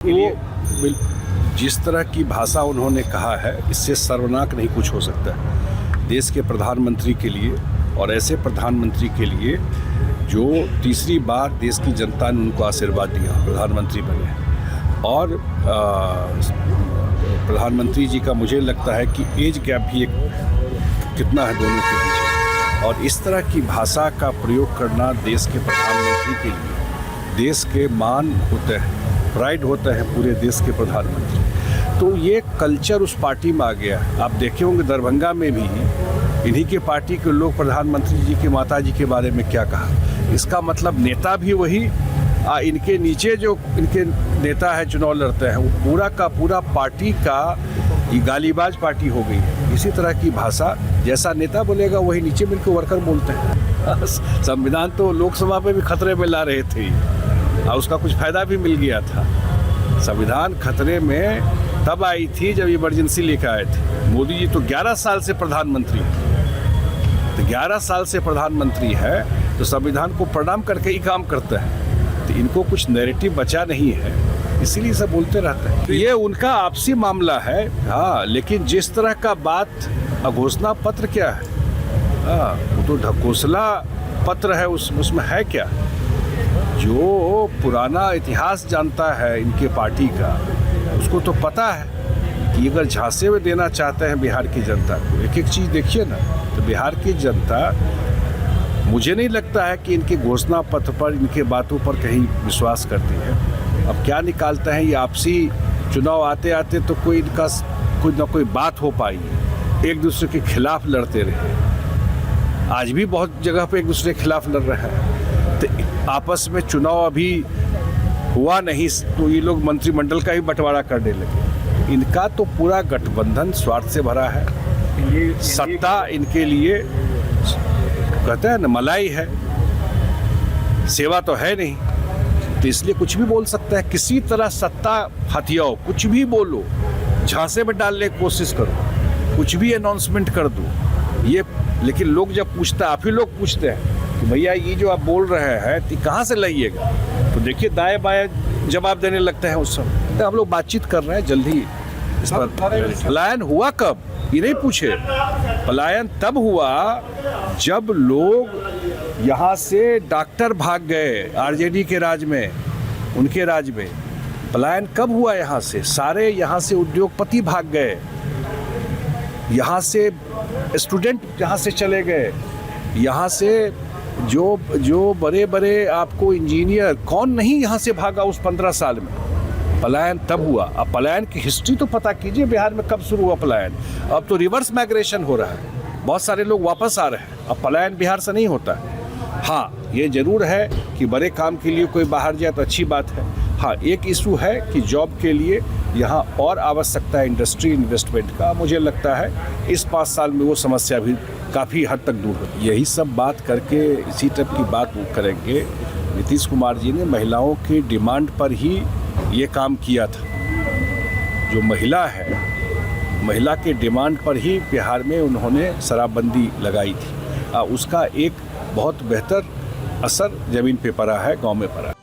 वो जिस तरह की भाषा उन्होंने कहा है, इससे सर्वनाक नहीं कुछ हो सकता है देश के प्रधानमंत्री के लिए, और ऐसे प्रधानमंत्री के लिए जो तीसरी बार देश की जनता ने उनको आशीर्वाद दिया, प्रधानमंत्री बने। और प्रधानमंत्री जी का मुझे लगता है कि एज गैप भी एक कितना है दोनों के बीच, और इस तरह की भाषा का प्रयोग करना देश के प्रधानमंत्री के लिए देश के मान होते हैं, प्राइड होता है पूरे देश के प्रधानमंत्री। तो ये कल्चर उस पार्टी में आ गया। आप देखे होंगे दरभंगा में भी इन्हीं के पार्टी के लोग प्रधानमंत्री जी की माता जी के बारे में क्या कहा। इसका मतलब नेता भी वही, इनके नीचे जो इनके नेता है चुनाव लड़ते हैं, वो पूरा का पूरा पार्टी का ये गालीबाज पार्टी हो गई है। इसी तरह की भाषा जैसा नेता बोलेगा वही नीचे मिलकर वर्कर बोलते हैं। संविधान तो लोकसभा में भी खतरे में ला रहे थे और उसका कुछ फायदा भी मिल गया था। संविधान खतरे में तब आई थी जब इमरजेंसी लेकर आए थे। मोदी जी तो 11 साल से प्रधानमंत्री है, तो 11 साल से प्रधानमंत्री है तो संविधान को प्रणाम करके ही काम करते हैं। तो इनको कुछ नैरेटिव बचा नहीं है, इसीलिए सब बोलते रहते हैं। तो ये उनका आपसी मामला है। हाँ, लेकिन जिस तरह का बात घोषणा पत्र क्या है, हाँ वो तो ढकोसला पत्र है, उसमें है क्या। जो पुराना इतिहास जानता है इनके पार्टी का, उसको तो पता है कि अगर झांसे में देना चाहते हैं बिहार की जनता को, एक एक चीज़ देखिए ना, तो बिहार की जनता मुझे नहीं लगता है कि इनके घोषणा पत्र पर, इनके बातों पर कहीं विश्वास करती है। अब क्या निकालते हैं ये आपसी चुनाव आते आते तो कोई इनका कोई ना कोई बात हो पाई, एक दूसरे के खिलाफ लड़ते रहे। आज भी बहुत जगह पे एक दूसरे के खिलाफ लड़ रहे हैं। तो आपस में चुनाव अभी हुआ नहीं तो ये लोग मंत्रिमंडल का ही बंटवारा करने लगे। इनका तो पूरा गठबंधन स्वार्थ से भरा है। ये सत्ता इनके लिए कहते हैं ना मलाई है, सेवा तो है नहीं। तो इसलिए कुछ भी बोल सकता है, किसी तरह सत्ता हथियाओ, कुछ भी बोलो, झांसे में डालने की कोशिश करो, कुछ भी अनाउंसमेंट कर दो ये। लेकिन लोग जब पूछते हैं, आप ही लोग पूछते हैं कि भैया ये जो आप बोल रहे हैं तो कहाँ से लाइएगा, तो देखिए दाएं बाएं जवाब देने लगते हैं उस समय। तो हम लोग बातचीत कर रहे हैं जल्दी इस पर। पलायन हुआ कब ये नहीं पूछे, पलायन तब हुआ जब लोग यहाँ से डॉक्टर भाग गए आरजेडी के राज में, उनके राज में। पलायन कब हुआ यहाँ से, सारे यहाँ से उद्योगपति भाग गए, यहाँ से स्टूडेंट यहाँ से चले गए, यहाँ से जो बड़े बड़े आपको इंजीनियर, कौन नहीं यहाँ से भागा उस 15 साल में। पलायन तब हुआ। अब पलायन की हिस्ट्री तो पता कीजिए, बिहार में कब शुरू हुआ पलायन। अब तो रिवर्स माइग्रेशन हो रहा है, बहुत सारे लोग वापस आ रहे हैं। अब पलायन बिहार से नहीं होता है। हाँ, ये जरूर है कि बड़े काम के लिए कोई बाहर जाए तो अच्छी बात है। हाँ, एक इशू है कि जॉब के लिए यहाँ और आवश्यकता है इंडस्ट्री इन्वेस्टमेंट का। मुझे लगता है इस 5 साल में वो समस्या भी काफ़ी हद तक दूर हो। यही सब बात करके इसी टाइप की बात वो करेंगे। नीतीश कुमार जी ने महिलाओं की डिमांड पर ही ये काम किया था। जो महिला है, महिला के डिमांड पर ही बिहार में उन्होंने शराबबंदी लगाई थी। उसका एक बहुत बेहतर असर ज़मीन पे पड़ा है, गांव में पड़ा है।